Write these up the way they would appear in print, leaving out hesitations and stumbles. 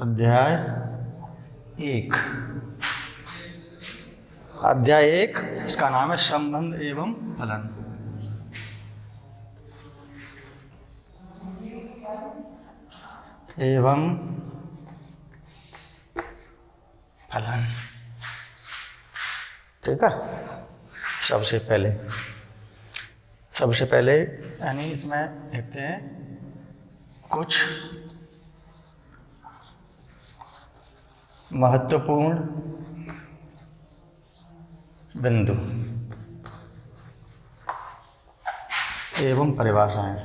अध्याय 1। अध्याय 1 इसका नाम है संबंध एवं फलन। एवं फलन, ठीक है। सबसे पहले यानी इसमें लिखते हैं कुछ महत्वपूर्ण बिंदु एवं परिभाषाएं।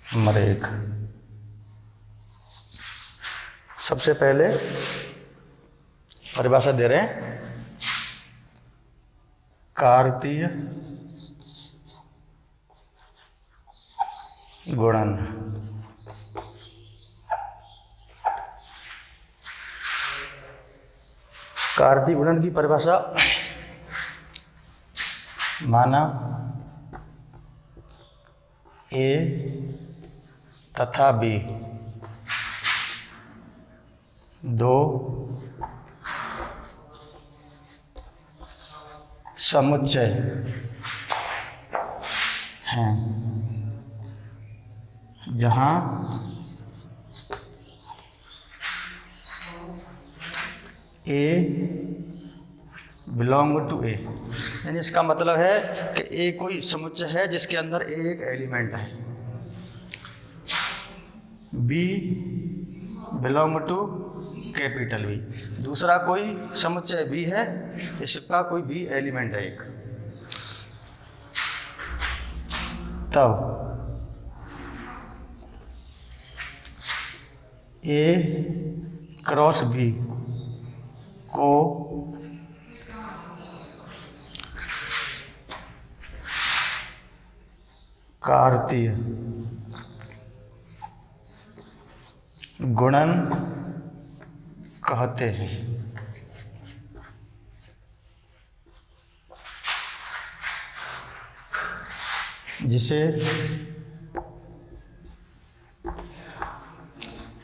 नंबर 1, सबसे पहले परिभाषा दे रहे हैं कार्तीय गुणन। कार्तीय गुणन की परिभाषा माना ए तथा बी दो समुच्चय हैं जहां ए बिलोंग टू ए, यानी इसका मतलब है कि ए कोई समुच्चय है जिसके अंदर ए एक एलिमेंट है। B belong to capital B, दूसरा कोई समुच्चय बी है जिसका कोई बी एलिमेंट है एक। तब ए क्रॉस बी को कार्तीय गुणन कहते हैं। जिसे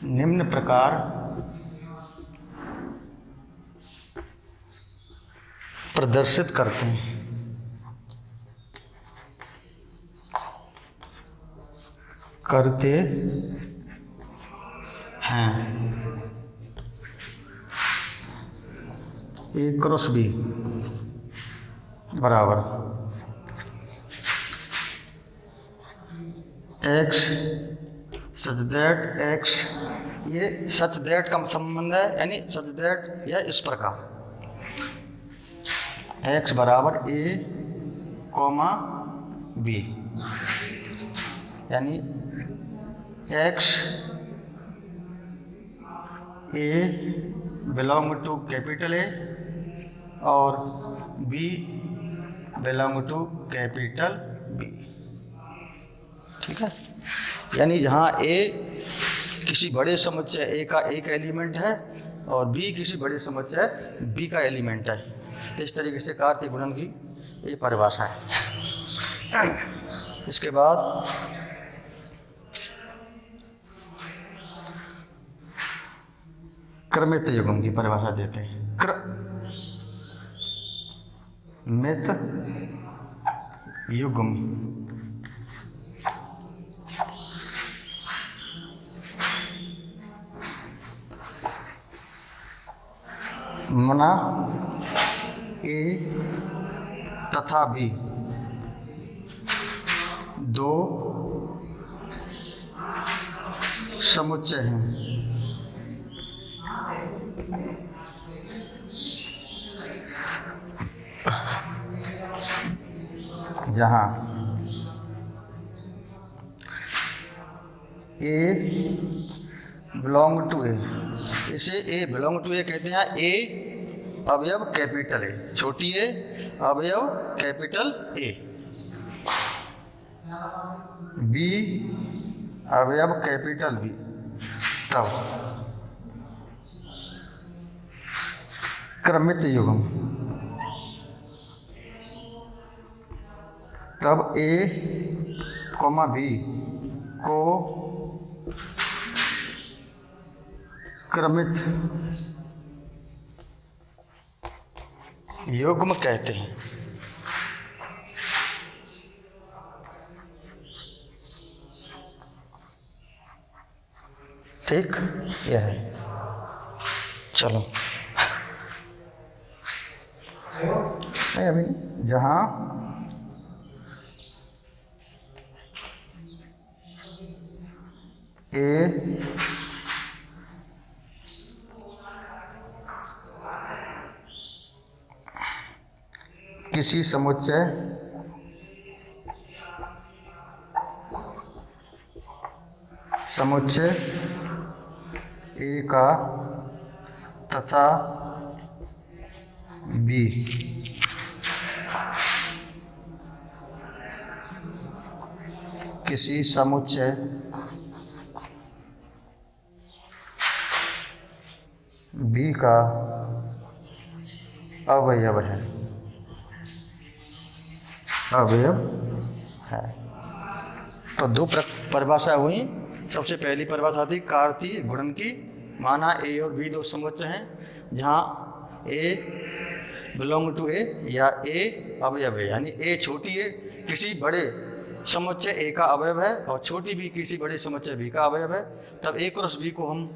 निम्न प्रकार प्रदर्शित करते हैं। करते हैं ए क्रॉस बी बराबर एक्स सच दैट एक्स, ये सच दैट का संबंध है, यानी सच दैट या इस प्रकार एक्स बराबर ए कॉमा बी, यानी X A belong to capital A और B belong to capital B, ठीक है। यानी जहाँ ए किसी बड़े समुच्चय ए का एक एलिमेंट है और बी किसी बड़े समुच्चय बी का एलिमेंट है। तो इस तरीके से कार्तीय गुणन की ये परिभाषा है। इसके बाद क्रमित युग्म की परिभाषा देते हैं। क्रमित युग्म मना ए तथा बी दो समुच्चय हैं जहां ए बिलोंग टू ए, इसे ए बिलोंग टू ए कहते हैं। ए अवयव कैपिटल ए, छोटी ए अवयव कैपिटल ए, बी अवयव कैपिटल बी, तब क्रमित युग्म, तब ए कॉमा बी को क्रमित युग्म कहते हैं। ठीक, यह है। चलो नहीं अभी नहीं, जहां ए किसी समुच्चय ए का तथा बी किसी समुच्चय बी का अवयव है, अवयव है। तो दो परिभाषा हुई। सबसे पहली परिभाषा थी कार्तीय गुणन की, माना ए और बी दो समुच्चय हैं जहाँ ए बिलोंग टू ए या ए अवयव है, यानी ए छोटी ए किसी बड़े समुच्चय ए का अवयव है और छोटी बी किसी बड़े समुच्चय बी का अवयव है, तब ए क्रॉस बी को हम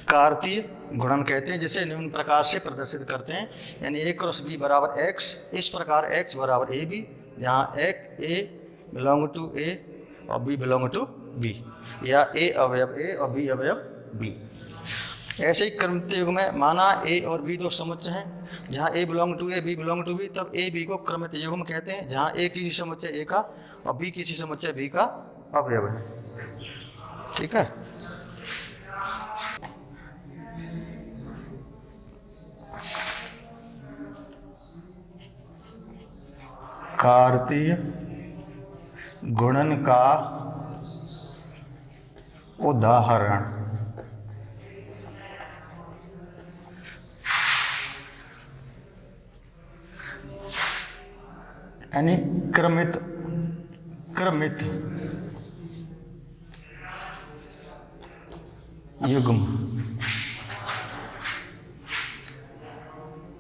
कार्तीय गुणन कहते हैं, जिसे निम्न प्रकार से प्रदर्शित करते हैं, यानी ए क्रॉस बी बराबर एक्स, इस प्रकार एक्स बराबर ए बी, जहाँ ए बिलोंग टू ए और बी बिलोंग टू बी, या ए अवयव ए और बी अवयव बी। ऐसे ही क्रमित युग्म में माना ए और बी दो समुच्चय हैं जहाँ a belong to A b belong to B, तब ए बी को क्रमित युग्म कहते हैं, जहाँ ए किसी समुच्चय ए का और बी किसी समुच्चय बी का अवयव है। ठीक है। कार्तीय गुणन का उदाहरण यानी क्रमित युग्म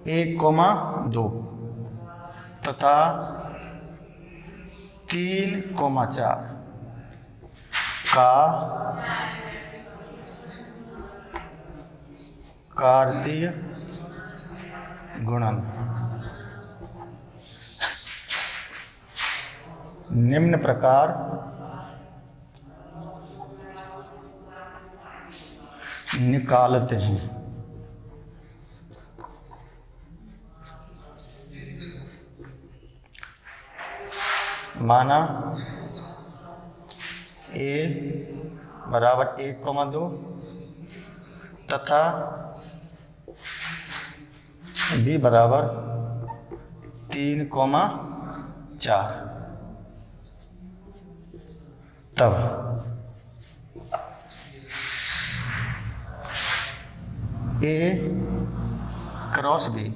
1,2 तथा 3,4 का कार्तीय गुणन निम्न प्रकार निकालते हैं। माना ए बराबर 1,2 तथा बी बराबर 3,4, तब ए क्रॉस बी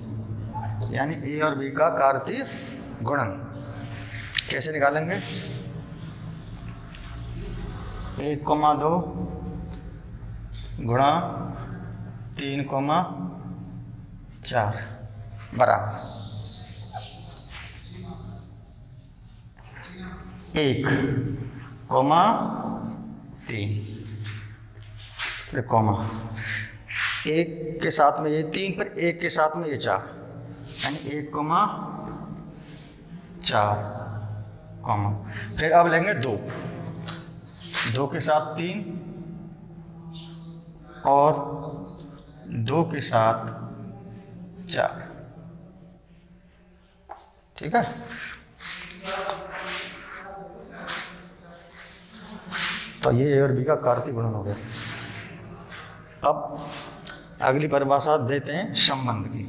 यानी ए और बी का कार्तीय गुणन कैसे निकालेंगे? 1,2 गुणा 3,4 बराबर 1,3 फिर कॉमा 1 के साथ में ये 3 पर 1 के साथ में ये 4 यानी 1,4 कॉमा, फिर अब लेंगे 2 के साथ 3 और 2 के साथ 4। ठीक है। तो ये ए और बी का कार्तीय गुणन हो गया। अब अगली परिभाषा देते हैं संबंध की।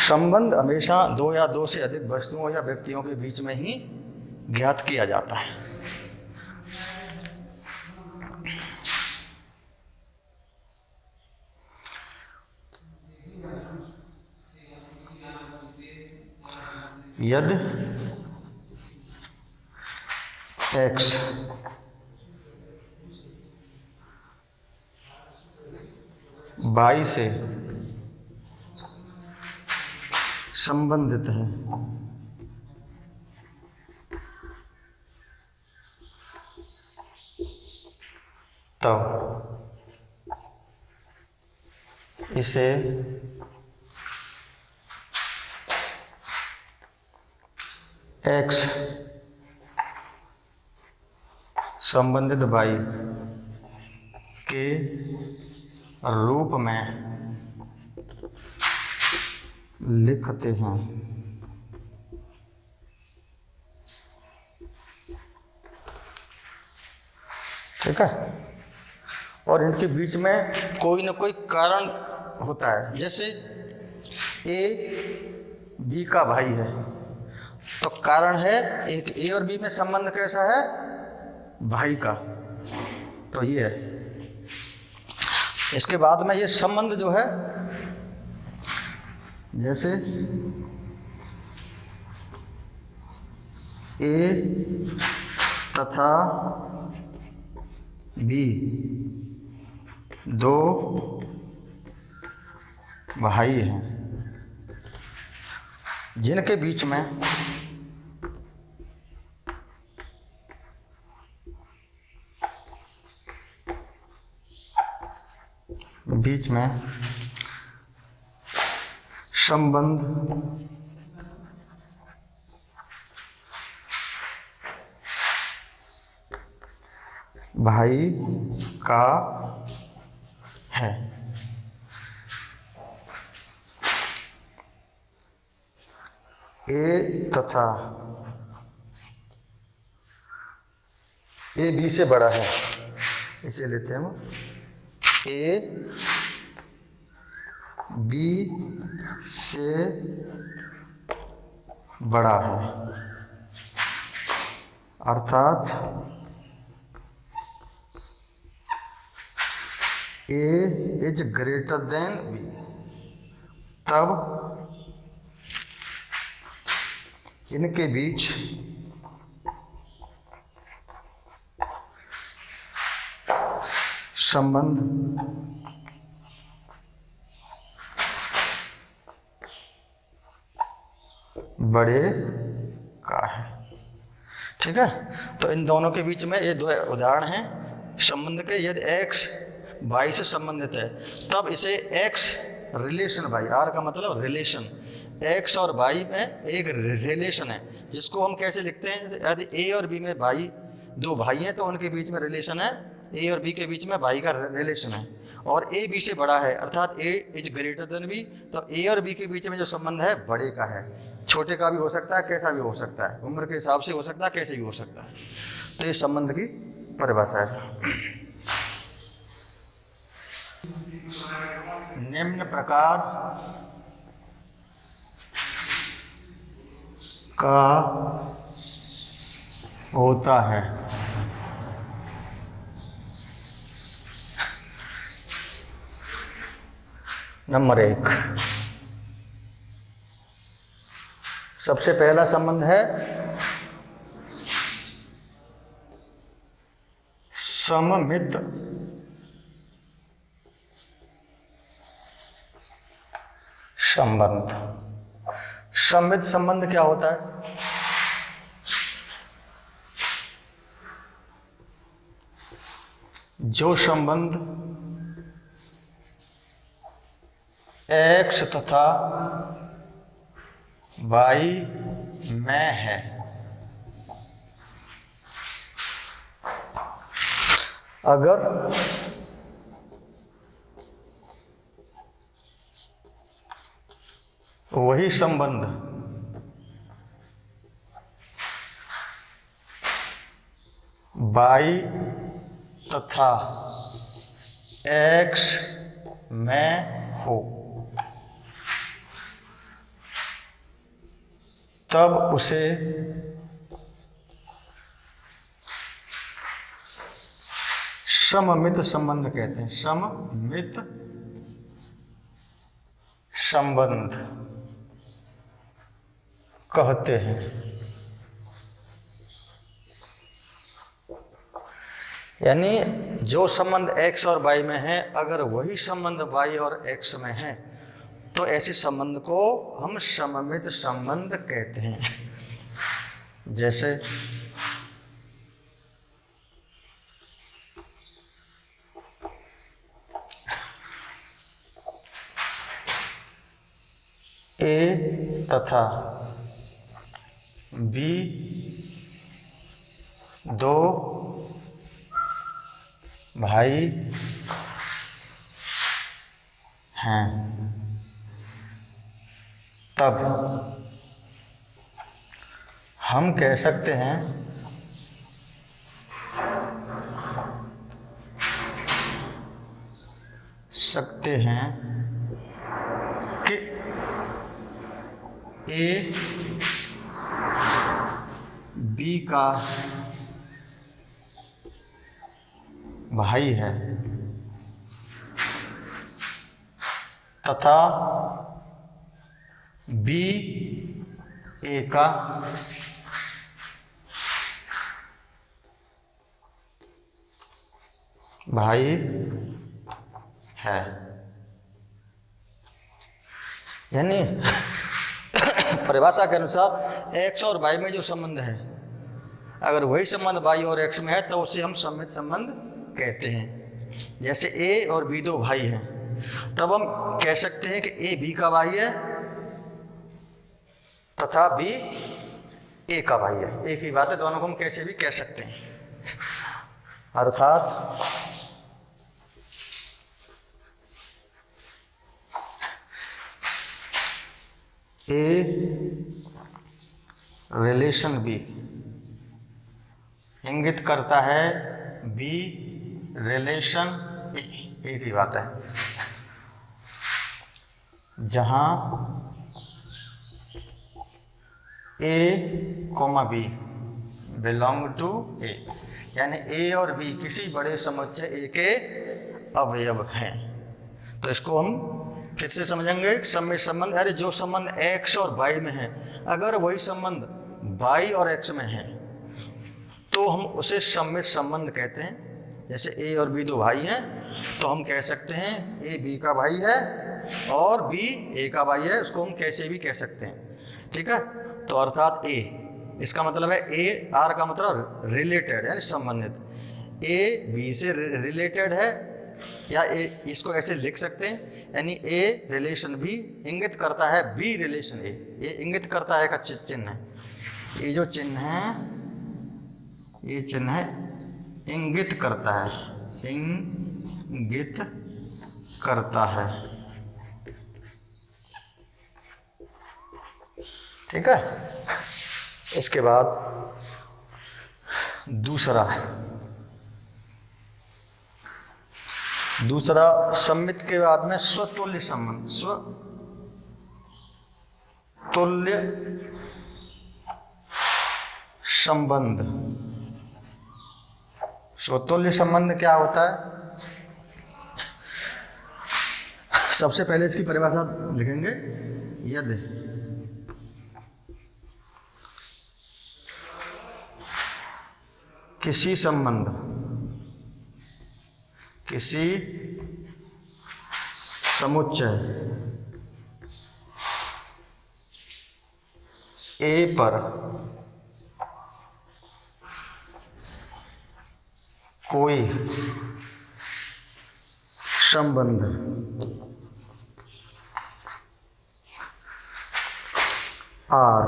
संबंध हमेशा 2 या 2 से अधिक वस्तुओं या व्यक्तियों के बीच में ही ज्ञात किया जाता है। यदि x y से संबंधित है तब इसे x संबंधित y के रूप में लिखते हैं। ठीक है। और इनके बीच में कोई ना कोई कारण होता है। जैसे ए बी का भाई है तो कारण है एक ए और बी में संबंध कैसा है, भाई का। तो ये है। इसके बाद में ये संबंध जो है, जैसे ए तथा बी दो भाई हैं जिनके बीच में संबंध भाई का है। ए तथा ए बी से बड़ा है, इसे लेते हैं हम। ए बी से बड़ा है, अर्थात ए इज ग्रेटर देन बी। तब इनके बीच संबंध बड़े का है। ठीक है। तो इन दोनों के बीच में ये दो उदाहरण हैं संबंध के। यदि x y से संबंधित है तब इसे x रिलेशन y, आर का मतलब रिलेशन, x और y में एक रिलेशन है जिसको हम कैसे लिखते हैं। यदि a और b में भाई दो भाई हैं तो उनके बीच में रिलेशन है, a और b के बीच में भाई का रिलेशन है। और a b से बड़ा है अर्थात a is greater than b। तो a और b के बीच में जो संबंध है बड़े का है। छोटे का भी हो सकता है, कैसा भी हो सकता है, उम्र के हिसाब से हो सकता है, कैसे भी हो सकता है। तो ये संबंध की परिभाषा है। निम्न प्रकार का होता है। नंबर 1, सबसे पहला संबंध है सममित संबंध। सममित संबंध क्या होता है? जो संबंध x तथा y में है, अगर वही संबंध y तथा x में हो तब उसे सममित संबंध कहते हैं। सममित संबंध कहते हैं। यानी जो संबंध x और y में है, अगर वही संबंध y और x में है तो ऐसे संबंध को हम सममित संबंध कहते हैं। जैसे A तथा B दो भाई हैं, तब हम कह सकते हैं कि A B का भाई है तथा B A का भाई है। यानी परिभाषा के अनुसार x और y में जो संबंध है, अगर वही संबंध y और x में है तो उसे हम सममित संबंध कहते हैं। जैसे a और b दो भाई हैं, तब हम कह सकते हैं कि a b का भाई है तथा b a का भाई है। एक ही बात है, दोनों को हम कैसे भी कह सकते हैं। अर्थात A रिलेशन B इंगित करता है B रिलेशन A। एक ही बात है। जहां A, B belong to A, यानी A और B किसी बड़े समुच्चय A के अवयव हैं। तो इसको हम फिर से समझेंगे। सममित संबंध, अरे जो संबंध x और y में है, अगर वही संबंध y और x में है तो हम उसे सममित संबंध कहते हैं। जैसे a और b दो भाई हैं, तो हम कह सकते हैं a b का भाई है और b a का भाई है। उसको हम कैसे भी कह सकते हैं, ठीक है। तो अर्थात a, इसका मतलब है a, r का मतलब रिलेटेड यानी संबंधित। a b से रिलेटेड है, या ए इसको ऐसे लिख सकते हैं, यानी ए रिलेशन बी इंगित करता है बी रिलेशन ए। ये इंगित करता है का चिन्ह है, ये जो चिन्ह है, ये चिन्ह है इंगित करता है, इंगित करता है, ठीक है। इसके बाद दूसरा सममित के बाद में स्वतुल्य संबंध। स्वतुल्य संबंध, स्वतुल्य संबंध क्या होता है? सबसे पहले इसकी परिभाषा लिखेंगे। यदि किसी संबंध, किसी समुच्चय A पर कोई संबंध R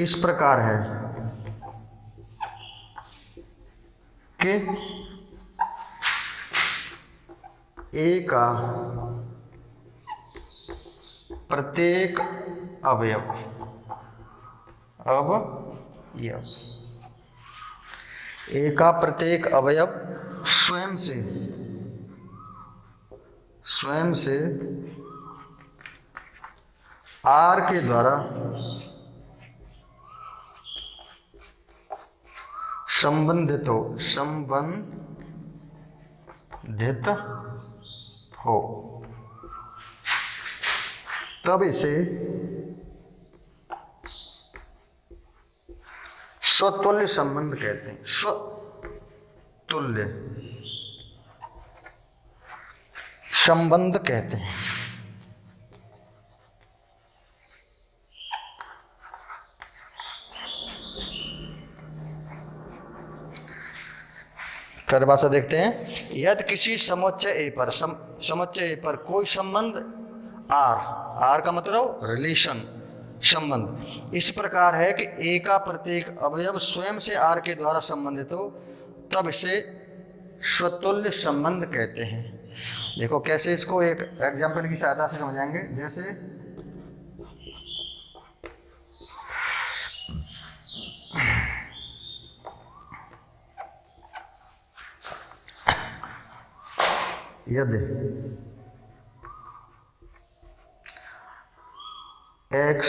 इस प्रकार है कि A का प्रत्येक अवयव A का प्रत्येक अवयव स्वयं से R के द्वारा संबंधित हो। तब इसे स्वतुल्य संबंध कहते हैं। स्वतुल्य संबंध कहते हैं। परिभाषा देखते हैं। यदि किसी समुच्चय ए पर समुच्चय ए पर कोई संबंध आर का मतलब रिलेशन संबंध इस प्रकार है कि ए का प्रत्येक अवयव स्वयं से आर के द्वारा संबंधित हो, तब इसे स्वतुल्य संबंध कहते हैं। देखो कैसे इसको एक एग्जाम्पल की सहायता से समझाएंगे। जैसे यदि x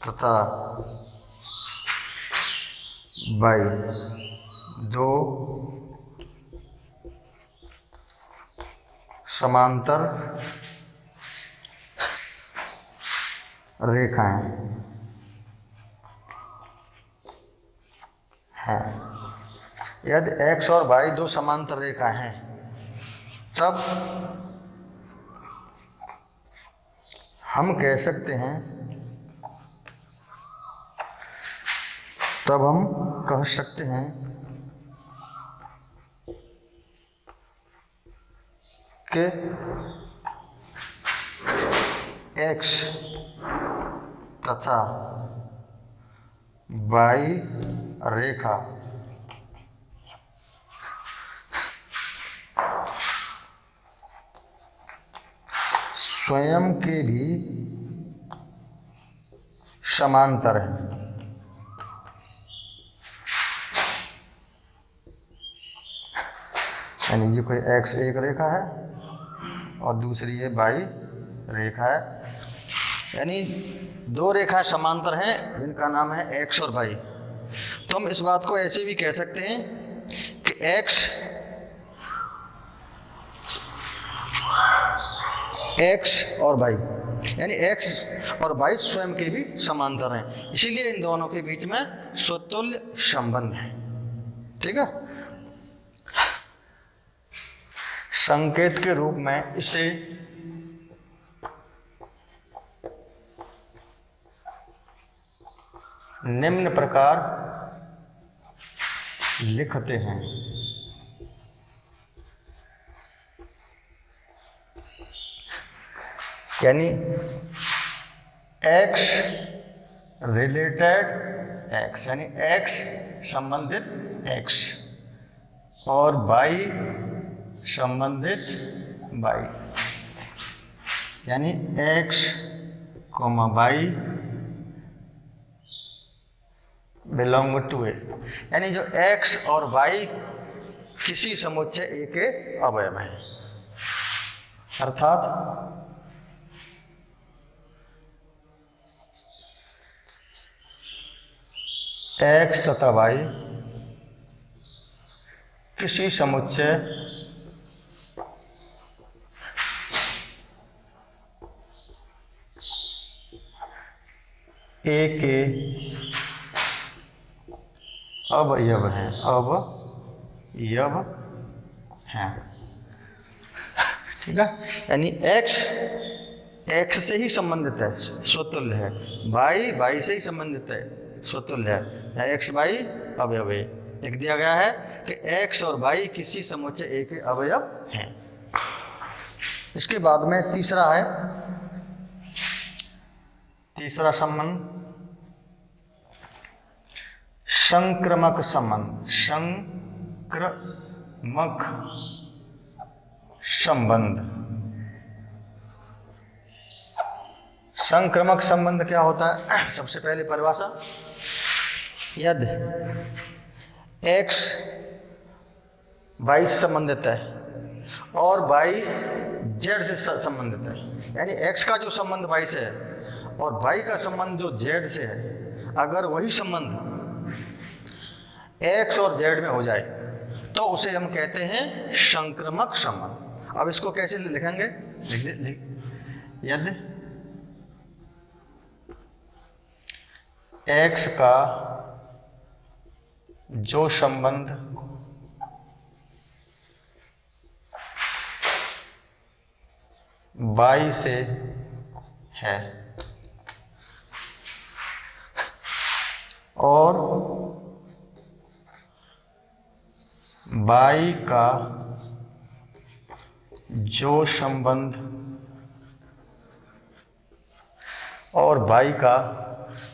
तथा y दो समांतर रेखाएं हैं, यदि x और y दो समांतर रेखाएं हैं, तब हम कह सकते हैं, कि x तथा y रेखा स्वयं के भी समांतर है। यानी ये कोई x एक रेखा है और दूसरी ये y रेखा है, यानी दो रेखाएं समांतर हैं जिनका नाम है x और y। तो हम इस बात को ऐसे भी कह सकते हैं कि x और y यानी x और y स्वयं के भी समांतर हैं, इसीलिए इन दोनों के बीच में स्वतुल्य संबंध है। ठीक है। संकेत के रूप में इसे निम्न प्रकार लिखते हैं। यानी x रिलेटेड x यानी x संबंधित x और y संबंधित y यानी x, y बिलोंग टू ए, यानी जो x और y किसी समुच्चय ए के अवयव हैं, अर्थात x तथा y किसी समुच्चय ए के अवयव हैं, ठीक है। यानी x से ही संबंधित है, स्वतुल्य है, y से ही संबंधित है, स्वतुल्य है, x y अवयव है। लिख दिया गया है कि x और y किसी समुच्चय ए के अवयव हैं। इसके बाद में तीसरा संबंध संक्रमक संबंध। संक्रमक संबंध क्या होता है? सबसे पहले परिभाषा, यदि x y से संबंधित है और y z से संबंधित है, यानी x का जो संबंध y से है और y का संबंध जो z से है, अगर वही संबंध x और z में हो जाए तो उसे हम कहते हैं संक्रमक संबंध। अब इसको कैसे लिखेंगे? यदि x का जो संबंध y से है और y का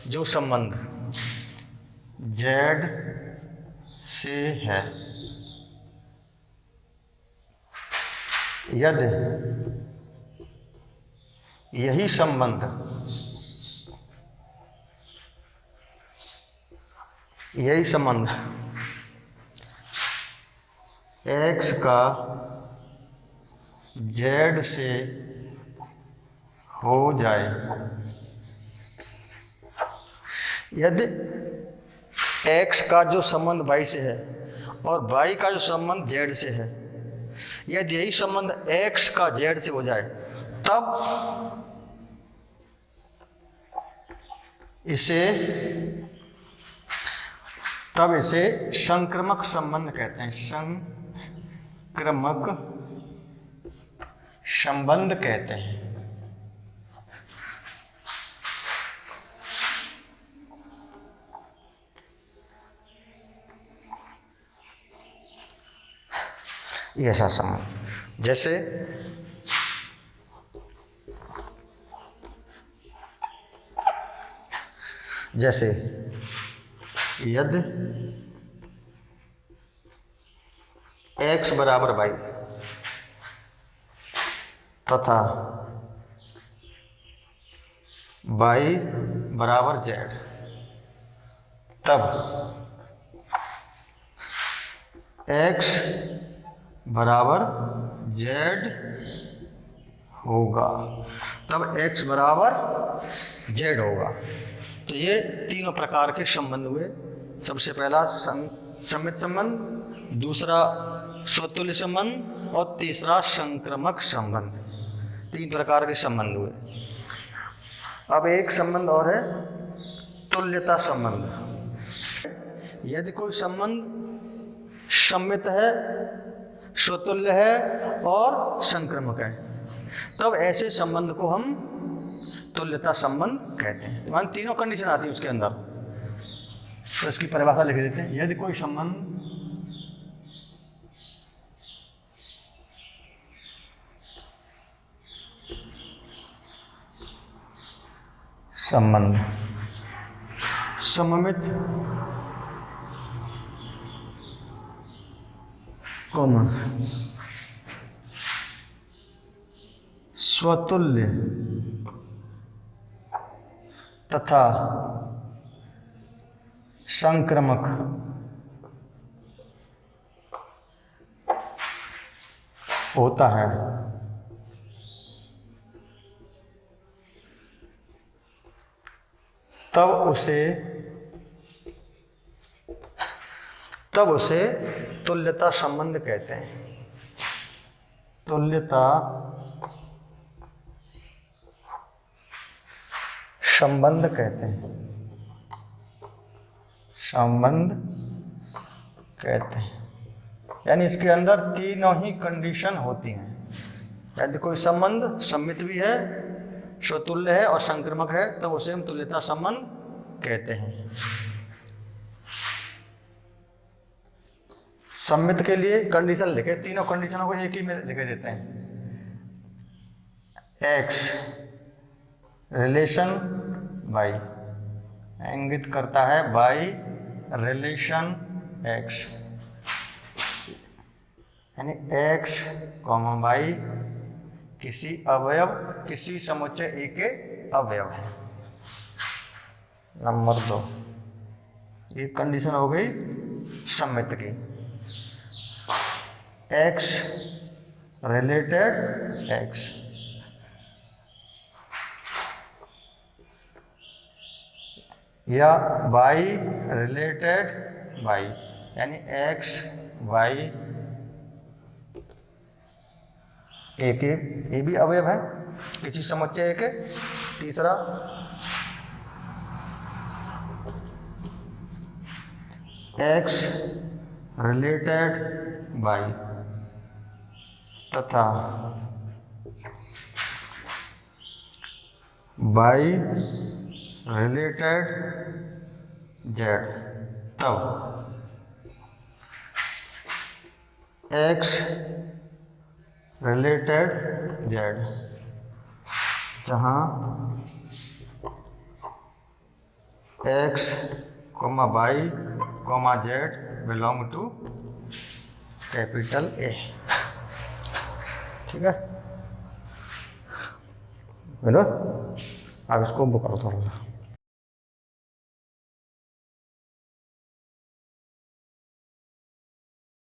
जो संबंध z से है, यदि यही संबंध x का z से हो जाए, यदि x का जो संबंध y से है और y का जो संबंध z से है, यदि यही संबंध x का z से हो जाए तब इसे संक्रमक संबंध कहते हैं। संक्रमक संबंध कहते हैं। ये ऐसा संबंध जैसे यदि x बराबर y तथा y बराबर z, तब x बराबर z होगा, तो ये तीनों प्रकार के संबंध हुए। सबसे पहला सम्मित संबंध, दूसरा स्वतुल्य संबंध और तीसरा संक्रमक संबंध। तीन प्रकार के संबंध हुए। अब एक संबंध और है तुल्यता संबंध। यदि कोई संबंध सम्मित है, स्वतुल्य है और संक्रमक है, तब ऐसे संबंध को हम तुल्यता संबंध कहते हैं। तो तीनों कंडीशन आती है उसके अंदर, तो इसकी परिभाषा लिख देते हैं। यदि कोई संबंध सममित, स्वतुल्य तथा संक्रमक होता है, तब उसे तुल्यता संबंध कहते हैं। तुल्यता संबंध कहते हैं। यानी इसके अंदर तीनों ही कंडीशन होती हैं। यदि कोई संबंध सम्मित भी है, स्वतुल्य है और संक्रमक है, तो उसे हम तुल्यता संबंध कहते हैं। सम्मित के लिए कंडीशन लिखे, तीनों कंडीशनों को एक ही में लिखे देते हैं। x रिलेशन y इंगित करता है y रिलेशन x, यानी x, y किसी अवयव, किसी समुच्चय ए के अवयव है। नंबर 2, ये कंडीशन हो गई सम्मित की। x रिलेटेड x, या y रिलेटेड y, यानी x y एक ये भी अवयव है किसी समुच्चय के। तीसरा एक्स रिलेटेड बाई तथा बाई रिलेटेड जेड, तब एक्स रिलेटेड जेड, जहाँ x comma y comma z belong to capital A. ठीक है बेटा, अब इसको बुक करो थोड़ा सा।